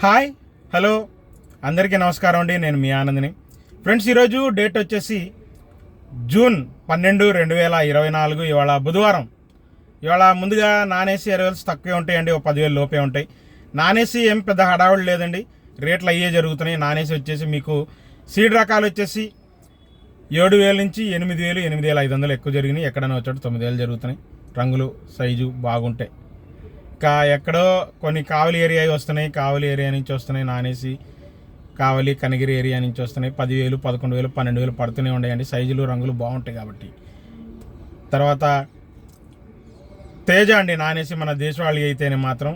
Hi hello అందరికీ నమస్కారం అండి. నేను మీ ఆనంద్ని. ఫ్రెండ్స్, ఈరోజు డేట్ వచ్చేసి జూన్ 12, 2024. ఇవాళ బుధవారం. ఇవాళ ముందుగా నాన్ ఏసీ ఎరవెల్స్ తక్కువే ఉంటాయండి, ఒక 10,000 లోపే ఉంటాయి. నాన్ ఏసీ ఏం పెద్ద హడావుడి లేదండి, రేట్లు అయ్యే జరుగుతున్నాయి. నాన్ ఏసీ వచ్చేసి మీకు సీడ్ రకాలు వచ్చేసి 7,000 నుంచి 8,000, 8,500 ఎక్కువ జరిగినాయి. ఎక్కడైనా వచ్చాడు 9,000 జరుగుతున్నాయి. రంగులు సైజు బాగుంటాయి. ఇంకా ఎక్కడో కొన్ని కావలి ఏరియా వస్తున్నాయి, కావలి ఏరియా నుంచి వస్తున్నాయి నాన్ ఏసీ. కావలి కనగిరి ఏరియా నుంచి వస్తున్నాయి. 10,000, 11,000, 12,000 పడుతూనే ఉన్నాయండి. సైజులు రంగులు బాగుంటాయి కాబట్టి. తర్వాత తేజ అండి, నాన్ ఏసీ మన దేశవాళీ అయితేనే మాత్రం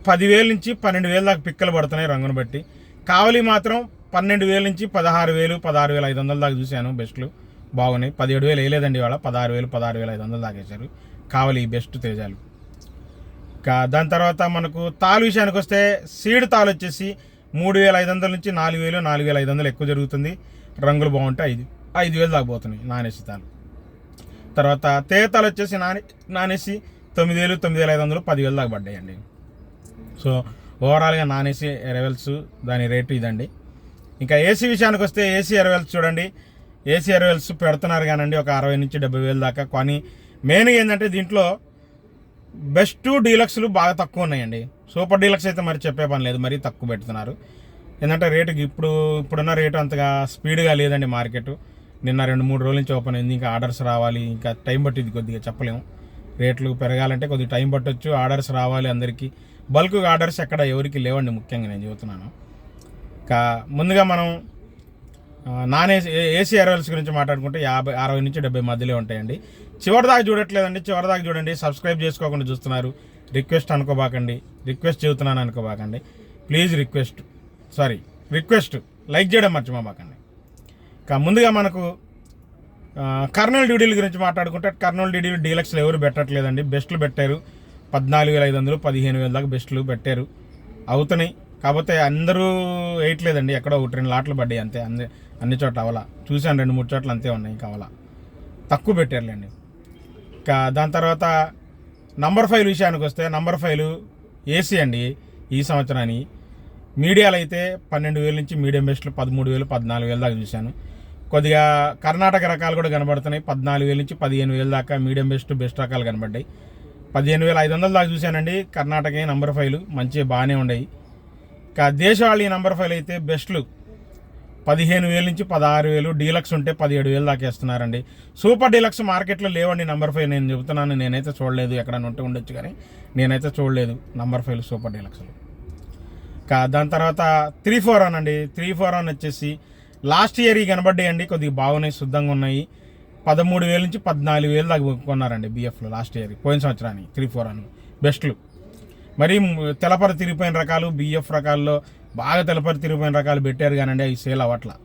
10,000 నుంచి 12,000 దాకా పిక్కలు పడుతున్నాయి రంగును బట్టి. కావలి మాత్రం 12,000 నుంచి 16,000, 16,500 దాకా చూశాను. బెస్ట్లు బాగున్నాయి. 17,000 వేయలేదండి ఇవాళ, 16,000, 16,500 దాకా వేశారు కావలి బెస్ట్ తేజాలు. దాని తర్వాత మనకు తాలు విషయానికి వస్తే సీడ్ తాలు వచ్చేసి 3,500 నుంచి 4,000, 4,500 ఎక్కువ జరుగుతుంది. రంగులు బాగుంటాయి. 5,000 దాకా పోతున్నాయి నాన్ ఏసీ తాలు. తర్వాత తేతాలు వచ్చేసి నాన్ ఏసీ 9,000, 9,500, 10,000 దాకా పడ్డాయండి. సో ఓవరాల్గా నాన్ ఏసీ ఎరవెల్స్ దాని రేటు ఇదండి. ఇంకా ఏసీ విషయానికి వస్తే ఏసీ ఎరవెల్స్ చూడండి, ఏసీ ఎరవెల్స్ పెడుతున్నారు కానండి ఒక 60,000 నుంచి 70,000 దాకా. కానీ మెయిన్గా ఏంటంటే దీంట్లో బెస్ట్ డీలక్స్లు బాగా తక్కువ ఉన్నాయండి. సూపర్ డీలక్స్ అయితే మరి చెప్పే పని లేదు, మరీ తక్కువ పెడుతున్నారు. ఏంటంటే రేటుకి ఇప్పుడున్న రేటు అంతగా స్పీడ్గా లేదండి మార్కెట్. నిన్న 2-3 రోజుల నుంచి ఓపెన్ అయింది. ఇంకా ఆర్డర్స్ రావాలి, ఇంకా టైం పట్టింది కొద్దిగా, చెప్పలేము. రేట్లు పెరగాలంటే కొద్దిగా టైం పట్టొచ్చు. ఆర్డర్స్ రావాలి అందరికీ. బల్క్ ఆర్డర్స్ ఎక్కడ ఎవరికి లేవండి, ముఖ్యంగా నేను చెబుతున్నాను. ఇంకా ముందుగా మనం నాన్ ఏసీ ఎరవెల్స్ గురించి మాట్లాడుకుంటే 60 నుంచి 70 మధ్యలో ఉంటాయండి. చివరిదాకా చూడట్లేదండి, చివరిదాకా చూడండి. సబ్స్క్రైబ్ చేసుకోకుండా చూస్తున్నారు, రిక్వెస్ట్ అనుకోబాకండి. రిక్వెస్ట్ చెబుతున్నాను అనుకోబాకండి, ప్లీజ్. రిక్వెస్ట్ లైక్ చేయడం మర్చిపోబాకండి. ఇంకా ముందుగా మనకు కర్నూలు డీడీల గురించి మాట్లాడుకుంటే కర్నూలు డీడీలు డీలక్స్లు ఎవరు పెట్టట్లేదండి. బెస్ట్లు పెట్టారు 14,500, 15,000 దాకా బెస్ట్లు పెట్టారు, అవుతున్నాయి. కాకపోతే అందరూ వేయట్లేదండి. ఎక్కడో 1-2 లాట్లు పడ్డాయి అంతే. అన్ని చోట్ల అవలా చూశాను, 2-3 చోట్ల అంతే ఉన్నాయి. కావాలా తక్కువ పెట్టారులేండి. ఇంకా దాని తర్వాత నంబర్ 5 విషయానికి వస్తే నంబర్ 5 ఏసీ అండి. ఈ సంవత్సరాన్ని మీడియాలు అయితే 12,000 నుంచి మీడియం బెస్ట్లు 13,000, 14,000 దాకా చూశాను. కొద్దిగా కర్ణాటక రకాలు కూడా కనబడుతున్నాయి. 14,000 నుంచి 15,000 దాకా మీడియం బెస్ట్ రకాలు కనబడ్డాయి. 15,500 దాకా చూశానండి. కర్ణాటక నంబర్ 5 మంచిగా బాగానే ఉన్నాయి. ఇంకా దేశవాళీ నంబర్ 5 అయితే బెస్ట్లు 15,000 నుంచి 16,000, డీలక్స్ ఉంటే 17,000 దాకా వేస్తున్నారండి. సూపర్ డీలక్స్ మార్కెట్లో లేవండి నంబర్ 5. నేను చెబుతున్నాను, నేనైతే చూడలేదు. ఎక్కడైనా ఉంటే ఉండొచ్చు కానీ నేనైతే చూడలేదు నంబర్ 5 సూపర్ డీలక్స్లు. దాని తర్వాత 341 అండి. 341 వచ్చేసి లాస్ట్ ఇయర్ ఈ కనబడ్డాయండి, కొద్దిగా బాగున్నాయి, శుద్ధంగా ఉన్నాయి. 13,000 నుంచి 14,000 దాకా కొన్నారండి బిఎఫ్లో లాస్ట్ ఇయర్, పోయిన సంవత్సరానికి. 341 బెస్ట్లు. మరి తెలపర తిరిగిపోయిన రకాలు బిఎఫ్ రకాల్లో బాగా తెలపరి తిరిగిపోయిన రకాలు పెట్టారు కానండి, అవి సేల్ అవ్వట్లేదు.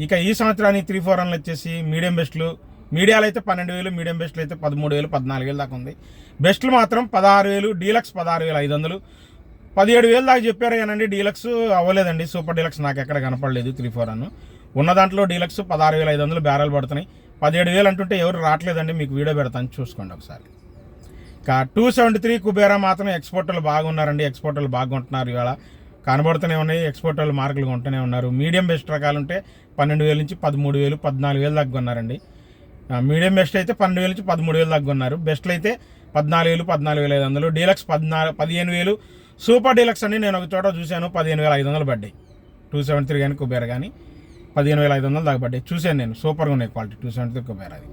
ఇక ఈ సంవత్సరానికి 341 వచ్చేసి మీడియం బెస్ట్లు. మీడియాలు అయితే 12,000, మీడియం బెస్ట్లు అయితే 13,000, 14,000 దాకా ఉంది. బెస్ట్లు మాత్రం 16,000, డీలక్స్ 16,500, 17,000 దాకా చెప్పారు కానండి. డీలక్స్ అవ్వలేదండి. సూపర్ డీలక్స్ నాకు ఎక్కడ కనపడలేదు. 341 ఉన్న దాంట్లో డీలక్స్ 16,500 బేరాలు పడుతున్నాయి. 17,000 అంటుంటే ఎవరు రావట్లేదండి. మీకు వీడియో పెడతాను, చూసుకోండి ఒకసారి. 273 కుబేరా మాత్రం ఎక్స్పోర్టర్లు బాగున్నారండి. ఎక్స్పోర్టర్లు బాగా కొంటున్నారు. ఇవాళ కనబడుతూనే ఉన్నాయి. ఎక్స్పోర్టర్లు మార్కులు కొంటూనే ఉన్నారు. మీడియం బెస్ట్ రకాలు ఉంటే 12,000 నుంచి 13,000, 14,000 దాకా కొన్నారండి. మీడియం బెస్ట్ అయితే 12,000 నుంచి 13,000 దాకా కొన్నారు. బెస్ట్లు అయితే 14,000, 14,500, డీలక్స్ 15,000. సూపర్ డీలక్స్ అండి నేను ఒక చోట చూశాను, 15,500 పడ్డాయి. 273 కానీ కుబేరా కానీ 15,500 దాకా పడ్డాయి. చూశాను నేను, సూపర్గా ఉన్నాయి క్వాలిటీ 273 కుబేరా. అది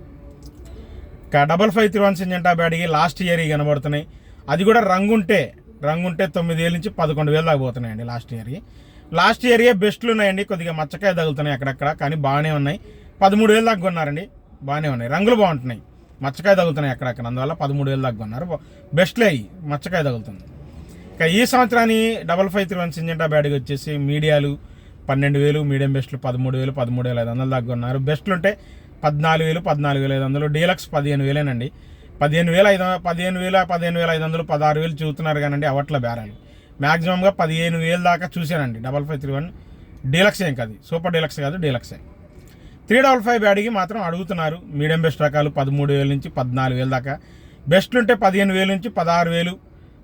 5531 సింజంటా బ్యాడ్కి లాస్ట్ ఇయర్ ఈ కనబడుతున్నాయి. అది కూడా రంగుంటే 9,000 నుంచి 11,000 దాకా పోతున్నాయండి లాస్ట్ ఇయర్ బెస్ట్లు ఉన్నాయండి. కొద్దిగా మచ్చకాయ తగులుతున్నాయి అక్కడక్కడ, కానీ బాగానే ఉన్నాయి. 13,000 దాకా కొన్నారండి, బాగానే ఉన్నాయి. రంగులు బాగుంటున్నాయి, మచ్చకాయ తగులుతున్నాయి అక్కడక్కడ, అందువల్ల 13,000 దాకా కొన్నారు. బెస్ట్లే అయ్యి, మచ్చకాయ తగులుతుంది. ఇంకా ఈ సంవత్సరాన్ని 5531 సింజంటా బ్యాడ్కి వచ్చేసి మీడియాలు 12,000, మీడియం బెస్ట్లు 13,000, 13,500 దాకా కొన్నారు. బెస్ట్లు ఉంటే 14,000, 14,500, డీలక్స్ 15,000 15,000, 15,500, 16,000 చూస్తున్నారు కానండి. అవట్ల బేరాలు మ్యాక్సిమంగా 15,000 దాకా చూశానండి. 5531 డీలక్స్ ఏం కాదు, సూపర్ డీలక్స్ కాదు, డీలక్సే. 355 బ్యాడ్కి మాత్రం అడుగుతున్నారు. మీడియం బెస్ట్ రకాలు 13,000 నుంచి 14,000 దాకా. బెస్ట్లు ఉంటే 15,000 నుంచి 16,000,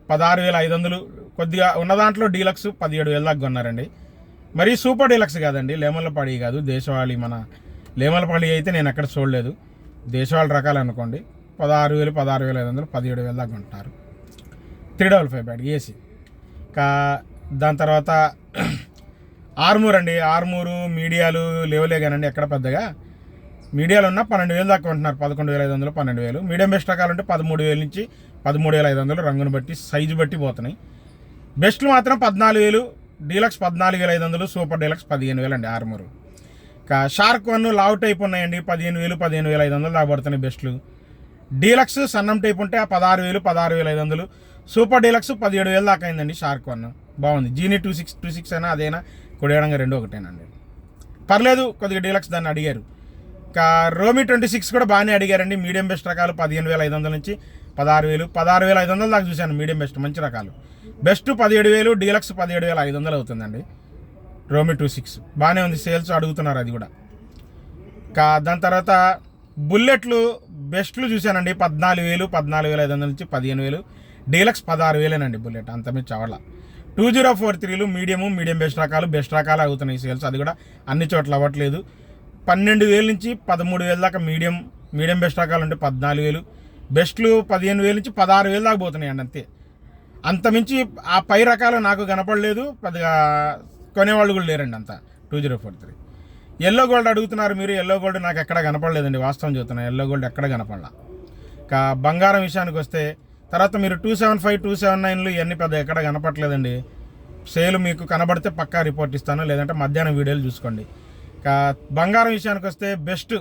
16,500, కొద్దిగా ఉన్న దాంట్లో డీలక్స్ 17,000 దాకా కొన్నారండి. మరీ సూపర్ డీలక్స్ కాదండి, లేమలపాడి కాదు, దేశవాళీ. మన లేమలపాడి అయితే నేను ఎక్కడ చూడలేదు. దేశవాళీ రకాలు అనుకోండి. 16,000, 16,500, 17,000 దాకా కొంటున్నారు. 355 బ్యాడ్ ఏసీ. దాని తర్వాత ఆర్మూర్ అండి. ఆర్మూరు మీడియాలు లేవలే కానండి ఎక్కడ పెద్దగా. మీడియాలు ఉన్న 12,000 దాకా కొంటున్నారు. 11,500, 12,000. మీడియం బెస్ట్ రకాలు ఉంటే 13,000 నుంచి 13,500, రంగును బట్టి సైజు బట్టి పోతున్నాయి. బెస్ట్లు మాత్రం 14,000, డీలక్స్ 14,500, సూపర్ డీలక్స్ 15,000 అండి ఆర్మూరు. షార్క్ 1 లావ్ టైప్ ఉన్నాయండి, 15,000, 15,500 దాకా పడుతున్నాయి బెస్ట్లు. డీలక్స్ సన్నం టైప్ ఉంటే 16,000, 16,500, సూపర్ డీలక్స్ 17,000 దాకా అయిందండి. షార్క్ 1 బాగుంది. జీనీ 26 అయినా అదైనా కొడియడంగా రెండు ఒకటేనండి, పర్లేదు. కొద్దిగా డీలక్స్ దాన్ని అడిగారు. రోమి 26 కూడా బాగానే అడిగారండి. మీడియం బెస్ట్ రకాలు 15,500 నుంచి 16,000, 16,500 దాకా చూశాను. మీడియం బెస్ట్ మంచి రకాలు. బెస్ట్ 17,000, డీలక్స్ 17,500 అవుతుందండి. రోమి 26 బాగానే ఉంది, సేల్స్ అడుగుతున్నారు అది కూడా. దాని తర్వాత బుల్లెట్లు బెస్ట్లు చూశానండి. 14,000, 14,500 నుంచి 15,000, డీలక్స్ 16,000 బుల్లెట్, అంతమించి అవల. 2043లు మీడియం బెస్ట్ రకాలు అవుతున్నాయి సేల్స్. అది కూడా అన్ని చోట్ల అవ్వట్లేదు. 12,000 నుంచి 13,000 దాకా మీడియం బెస్ట్ రకాలు ఉంటే 14,000, బెస్ట్లు 15,000 నుంచి 16,000 దాకా పోతున్నాయండి అంతే. అంతమించి ఆ పై రకాలు నాకు కనపడలేదు. పెద్దగా కొనేవాళ్ళు కూడా లేరండి అంతా. 2043 ఎల్లో గోల్డ్ అడుగుతున్నారు మీరు. ఎల్లో గోల్డ్ నాకు ఎక్కడ కనపడలేదండి, వాస్తవం చెబుతున్నాను. ఎల్లో గోల్డ్ ఎక్కడ కనపడలా. బంగారం విషయానికి వస్తే తర్వాత మీరు 275, 279లు ఇవన్నీ పెద్ద ఎక్కడ కనపడలేదండి. సేల్ మీకు కనబడితే పక్కా రిపోర్ట్ ఇస్తాను, లేదంటే మధ్యాహ్నం వీడియోలు చూసుకోండి. బంగారం విషయానికి వస్తే బెస్ట్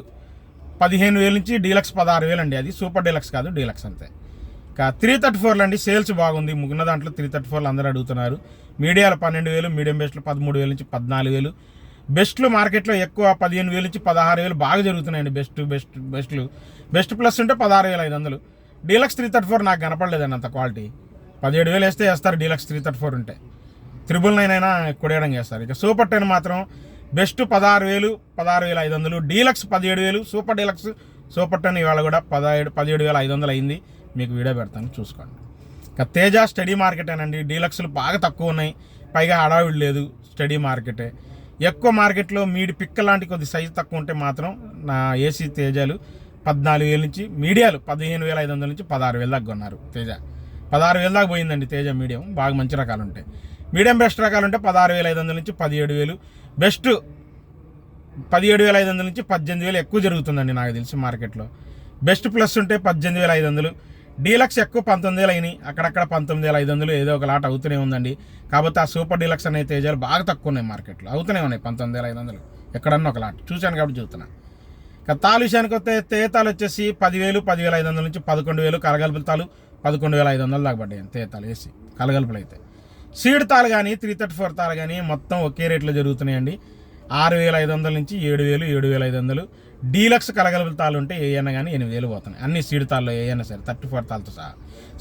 15,000 నుంచి డీలక్స్ 16,000 అండి. అది సూపర్ డీలక్స్ కాదు, డీలక్స్ అంతే. 334 అండి, సేల్స్ బాగుంది. ముగిన దాంట్లో 334 అందరూ అడుగుతున్నారు. మీడియాలు 12,000, మీడియం బెస్ట్లు 13,000 నుంచి 14,000, బెస్ట్లు మార్కెట్లో ఎక్కువ 15,000 నుంచి 16,000 బాగా జరుగుతున్నాయండి. బెస్ట్లు బెస్ట్ ప్లస్ ఉంటే 16,500. డీలక్స్ 334 నాకు కనపడలేదండి అంత క్వాలిటీ. 17,000 వేస్తే వేస్తారు డీలక్స్ 334 ఉంటే. 999 అయినా కొడేయడం చేస్తారు. ఇక సూపర్ 10 మాత్రం best 16,000, 16,500, deluxe 17,000, super deluxe super 10 ఇవాళ కూడా 17,500 అయింది. మీకు వీడియో పెడతాను చూసుకోండి. తేజ స్టడీ మార్కెటేనండి. డీలక్స్లు బాగా తక్కువ ఉన్నాయి, పైగా హడావిడి లేదు. స్టడీ మార్కెటే ఎక్కువ. మార్కెట్లో పిక్క లాంటి కొద్ది సైజు తక్కువ ఉంటే మాత్రం నా ఏసీ తేజాలు 14,000 నుంచి, మీడియాలు 15,500 నుంచి 16,000 దాకా కొన్నారు. తేజ 16,000 దాకా పోయిందండి. తేజ మీడియం బాగా మంచి రకాలు ఉంటాయి. మీడియం బెస్ట్ రకాలు ఉంటే 16,500 నుంచి 17,000, బెస్ట్ 17,500 నుంచి 18,000 ఎక్కువ జరుగుతుందండి నాకు తెలిసి మార్కెట్లో. బెస్ట్ ప్లస్ ఉంటే 18,500, డీలక్స్ ఎక్కువ 19,000 అయినాయి. అక్కడక్కడ 19,500 ఏదో ఒక లాట్ అవుతూనే ఉందండి. కాబట్టి ఆ సూపర్ డీలక్స్ అనే తేజాలు బాగా తక్కువ ఉన్నాయి మార్కెట్లో, అవుతూనే ఉన్నాయి 19,500 ఎక్కడన్నా ఒక లాట్ చూశాను కాబట్టి చెబుతున్నా. తాలు విషయానికి వస్తే తేతాలు వచ్చేసి 10,000, 10,500 నుంచి 11,000, కలగలుపుల తాలు 11,500 దాకా పడ్డాయి తేతాలు వేసి కలగలుపులు అయితే. సీడ్ తాలు కానీ 334 తాలు కానీ మొత్తం ఒకే రేట్లో జరుగుతున్నాయండి. 6,500 నుంచి 7,000, 7,500. డీలక్స్ కలగలుపుల తాళ్ళు ఉంటే ఏయన్నా కానీ 8,000 పోతున్నాయి. అన్ని సీడ్ తాళ్ళు ఏయన్నా సరే 34 తాళ్ళతో సహా.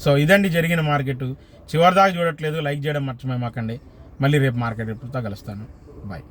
సో ఇదండి జరిగిన మార్కెట్. చివరిదాకా చూడట్లేదు, లైక్ చేయడం మర్చిపోయి మాకండి. మళ్ళీ రేపు మార్కెట్ ఎప్పుడుతో కలుస్తాను. బాయ్.